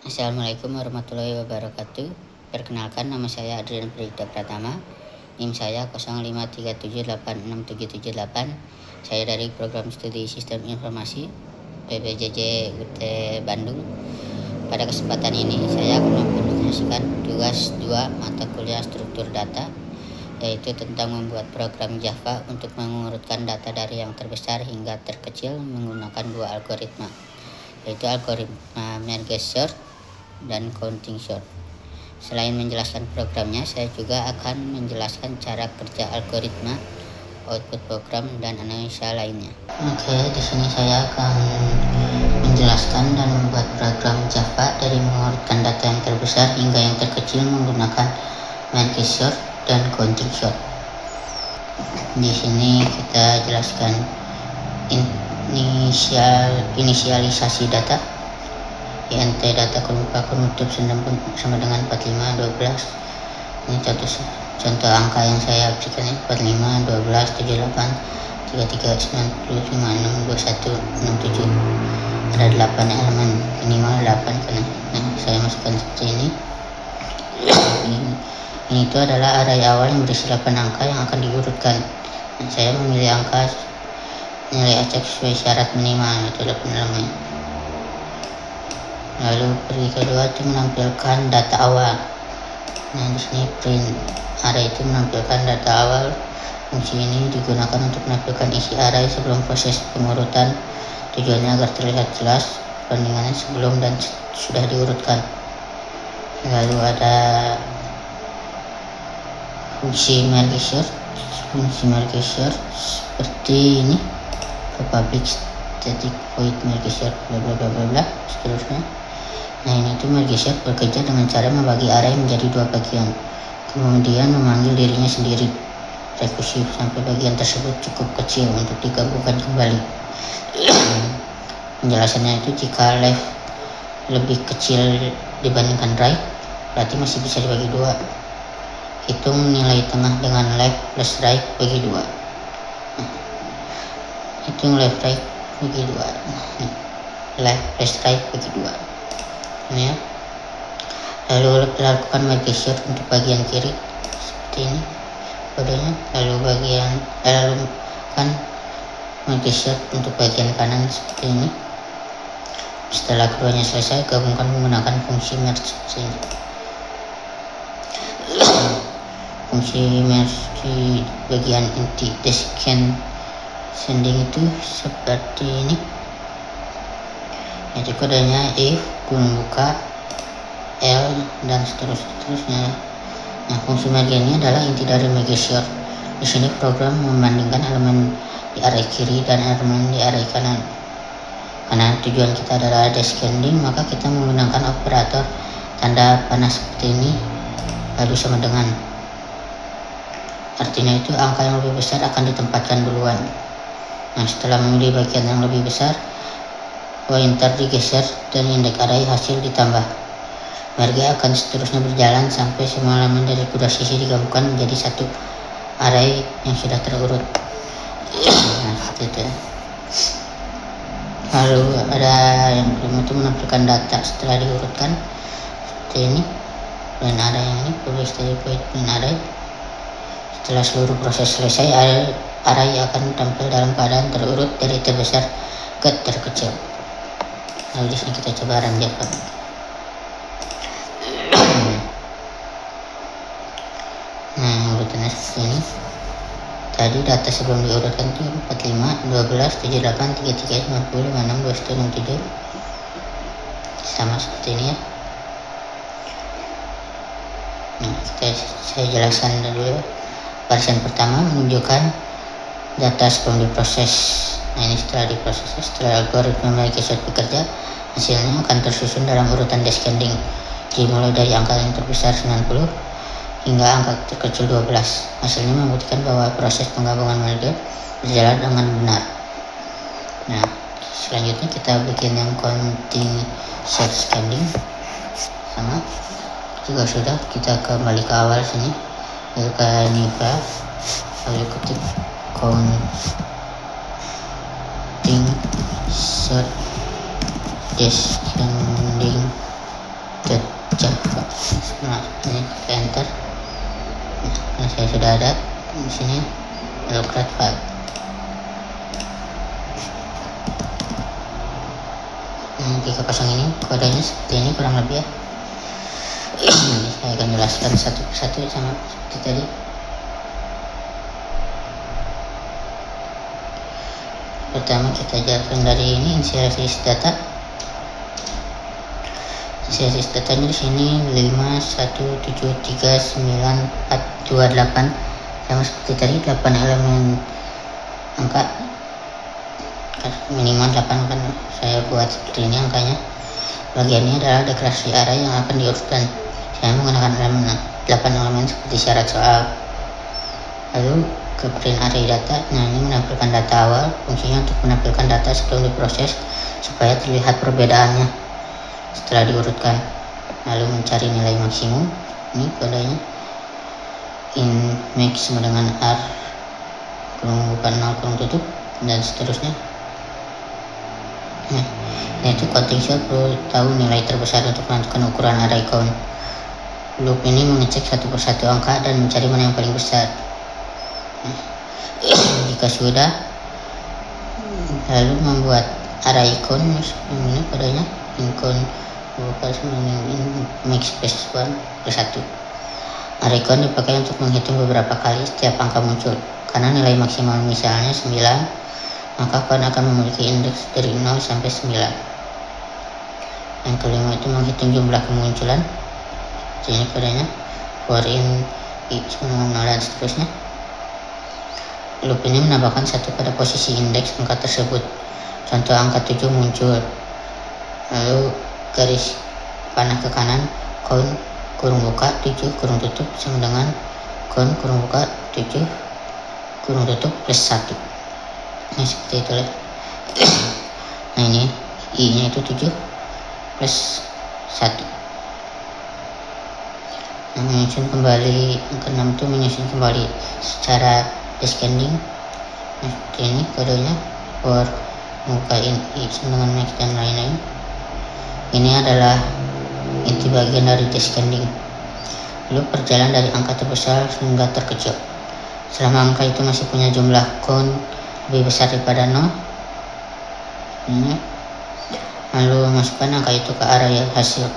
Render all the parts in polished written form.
Assalamualaikum warahmatullahi wabarakatuh. Perkenalkan, nama saya Adrian Pradipta Pratama. NIM saya 0537867778. Saya dari Program Studi Sistem Informasi PBJJ UT Bandung. Pada kesempatan ini saya akan mempresentasikan tugas 2 mata kuliah struktur data, yaitu tentang membuat program Java untuk mengurutkan data dari yang terbesar hingga terkecil menggunakan 2 algoritma, yaitu algoritma merge sort dan counting sort. Selain menjelaskan programnya, saya juga akan menjelaskan cara kerja algoritma, output program, dan analisa lainnya. Oke, di sini saya akan menjelaskan dan membuat program Java dari mengurutkan data yang terbesar hingga yang terkecil menggunakan merge sort dan counting sort. Di sini kita jelaskan inisialisasi data. INT data penutup sama dengan 4512. Ini contoh angka yang saya aplikasikan ini 45 12 78 33 90 56 21 67. Ada 8 elemen, minimal 8 karena saya masukkan seperti ini. Ini itu adalah array awal yang berisi 8 angka yang akan diurutkan. Saya memilih angka nilai acak sesuai syarat minimal, yaitu 8 elemen. Lalu pergi kedua itu menampilkan data awal. Nah, di sini print array itu menampilkan data awal. Fungsi ini digunakan untuk menampilkan isi array sebelum proses pengurutan. Tujuannya agar terlihat jelas perbandingannya sebelum dan sudah diurutkan. Lalu ada fungsi merge sort. Fungsi merge sort seperti ini: public static void merge sort bla bla bla bla bla seterusnya. Nah, ini tuh merge sort bekerja dengan cara membagi array menjadi 2 bagian, kemudian memanggil dirinya sendiri rekursif sampai bagian tersebut cukup kecil untuk digabungkan kembali. Penjelasannya itu jika left lebih kecil dibandingkan right, berarti masih bisa dibagi 2. Hitung nilai tengah dengan left plus right bagi 2. Hitung left right bagi 2. Left plus right bagi 2. Ini ya. Lalu lakukan merge sort untuk bagian kiri seperti ini kodenya. Lalu kan merge sort untuk bagian kanan seperti ini. Setelah keduanya selesai, gabungkan menggunakan fungsi merge ini. Fungsi merge di bagian inti descending itu seperti ini. Jadi kodenya if buka L dan seterusnya. Nah, fungsi merge ini adalah inti dari merge sort. Di sini program membandingkan elemen di array kiri dan elemen di array kanan. Karena tujuan kita adalah descending, maka kita menggunakan operator tanda panah seperti ini, lalu sama dengan. Artinya itu angka yang lebih besar akan ditempatkan duluan. Nah, setelah memilih bagian yang lebih besar, pointer digeser dan indeks array hasil ditambah. Merge akan seterusnya berjalan sampai semua elemen dari kedua sisi digabungkan menjadi satu array yang sudah terurut. Nah, seperti itu ya. Lalu ada yang kelima itu menampilkan data setelah diurutkan seperti ini. Dan array yang ini publish static void print array. Setelah seluruh proses selesai, array akan tampil dalam keadaan terurut dari terbesar ke terkecil. Lalu di sini kita coba run Java. Nah, urutannya seperti ini. Tadi data sebelum diurutkan itu 45 12 78 33 50 56 21 67. Sama seperti ini ya. Nah, saya jelaskan dulu ya. Barisan pertama menunjukkan data sebelum diproses. Nah, ini setelah diproses. Setelah algoritma merge sort bekerja, hasilnya akan tersusun dalam urutan descending, dimulai dari angka yang terbesar 90 hingga angka terkecil 12. Hasilnya membuktikan bahwa proses penggabungan merge berjalan dengan benar. Nah, selanjutnya kita bikin yang counting sort descending. Sama juga sudah, kita kembali ke awal sini, lalu ke Niva, lalu ketik counting sort descending Nah, ini kita enter. Nah, saya sudah ada di sini create file. Jika pasang ini kodenya seperti ini kurang lebih ya. Ini saya akan jelaskan satu persatu sama seperti tadi. Pertama kita jelaskan dari ini inisialis data. Inisialis datanya di sini 51739428 sama seperti tadi 8 elemen angka minimal 8 kan saya buat seperti ini angkanya. Bagiannya adalah deklarasi array yang akan diurutkan. Saya menggunakan elemen 8 elemen seperti syarat soal. Lalu ke print array data. Nah, ini menampilkan data awal, fungsinya untuk menampilkan data sebelum diproses supaya terlihat perbedaannya setelah diurutkan. Lalu mencari nilai maksimum. Ini kodenya in max sama dengan r kurung buka 0 kurung tutup dan seterusnya. Nah, yaitu counting shell perlu tahu nilai terbesar untuk menentukan ukuran array count. Loop ini mengecek satu persatu angka dan mencari mana yang paling besar. Nah, jika sudah, lalu membuat array count. Ini kodenya in count buka max plus 1 plus 1. Array count dipakai untuk menghitung beberapa kali setiap angka muncul. Karena nilai maksimal misalnya 9, maka count akan memiliki indeks dari 0 sampai 9. Yang kelima itu menghitung jumlah kemunculan. Ini kodenya for in i sama 0 dan seterusnya. Loop ini menambahkan 1 pada posisi indeks angka tersebut. Contoh angka 7 muncul. Lalu garis panah ke kanan count kurung buka 7 kurung tutup sama dengan count kurung buka 7 kurung tutup plus 1. Nah, seperti itulah. Nah, ini i nya itu 7 plus 1. Nah, menyusun kembali yang ke-6 itu menyusun kembali secara descending. Nah, seperti ini kodenya for bukain i sama dengan max dan lain-lain. Ini adalah inti bagian dari descending. Lalu perjalanan dari angka terbesar hingga terkecil. Selama angka itu masih punya jumlah count lebih besar daripada 0, ini lalu masukkan angka itu ke array hasil.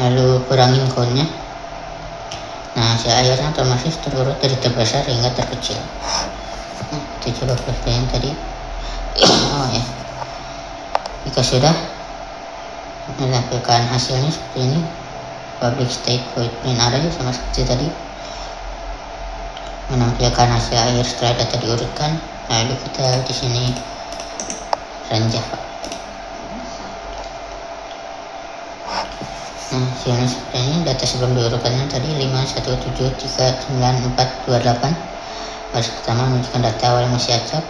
Lalu kurangin countnya. Nah, hasil akhirnya otomatis terurut dari terbesar hingga terkecil. Nah, itu coba seperti yang tadi. Oh ya, jika sudah menampilkan hasilnya seperti ini, public state void main array sama seperti tadi, menampilkan hasil akhir setelah data diurutkan. Lalu kita di sini run Java. Nah, hasilnya seperti ini. Data sebelum diurutkannya tadi 51739428. Baris pertama menunjukkan data awal yang masih acak.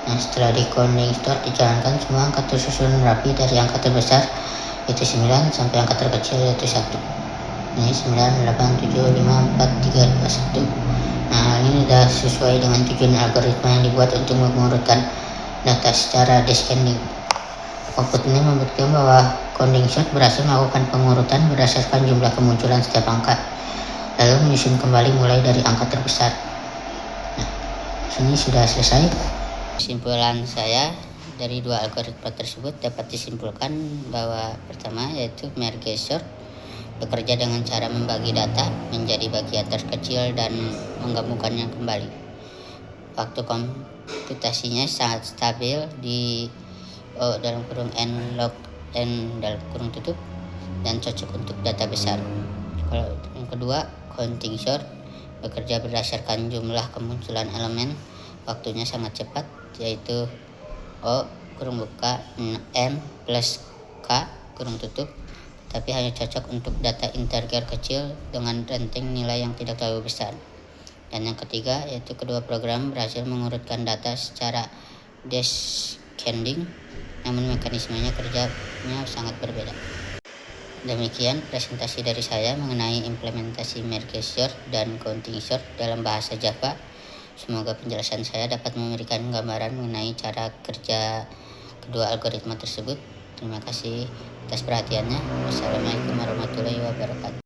Nah, setelah di counting start dijalankan, semua angka tersusun rapi dari angka terbesar yaitu 9 sampai angka terkecil yaitu 1. Ini 9, 8, 7, 5, 4, 3, 2, 1. Nah, ini sudah sesuai dengan tujuan algoritma yang dibuat untuk mengurutkan data secara descending. Output ini membuktikan bahwa counting short berhasil melakukan pengurutan berdasarkan jumlah kemunculan setiap angka, lalu menyusun kembali mulai dari angka terbesar. Nah, sini sudah selesai. Kesimpulan saya dari dua algoritma tersebut dapat disimpulkan bahwa pertama yaitu merge sort bekerja dengan cara membagi data menjadi bagian terkecil dan menggabungkannya kembali. Waktu komputasinya sangat stabil di dalam kurung n log n dalam kurung tutup dan cocok untuk data besar. Kalau yang kedua, counting sort bekerja berdasarkan jumlah kemunculan elemen, waktunya sangat cepat yaitu O kurung buka n plus k kurung tutup, tapi hanya cocok untuk data integer kecil dengan rentang nilai yang tidak terlalu besar. Dan yang ketiga yaitu kedua program berhasil mengurutkan data secara descending, namun mekanismenya kerjanya sangat berbeda. Demikian presentasi dari saya mengenai implementasi merge sort dan counting sort dalam bahasa Java. Semoga penjelasan saya dapat memberikan gambaran mengenai cara kerja kedua algoritma tersebut. Terima kasih atas perhatiannya. Wassalamualaikum warahmatullahi wabarakatuh.